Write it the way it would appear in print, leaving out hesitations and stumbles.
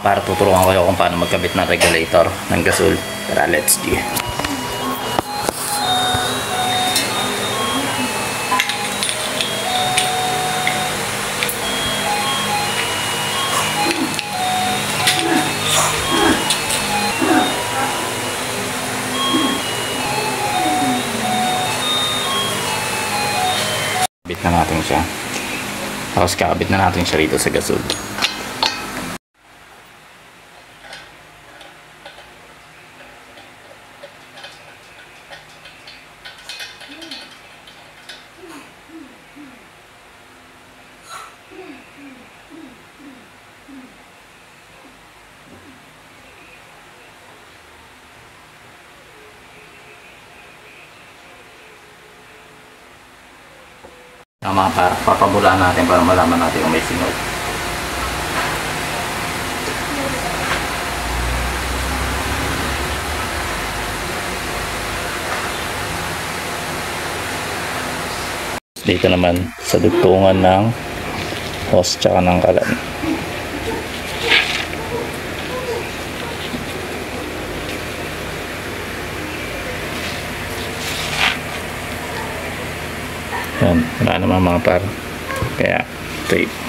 para tuturuan ko kayo kung paano magkabit ng regulator ng gasol. Tara, let's do. Kabit na natin siya. Tapos kakabit na natin siya rito sa gasol. Tama, para papabulaan natin para malaman natin kung may sinod. Dito naman sa dugtungan ng hose tsaka ng kalan. Yan, wala naman mga par. Kaya, tape.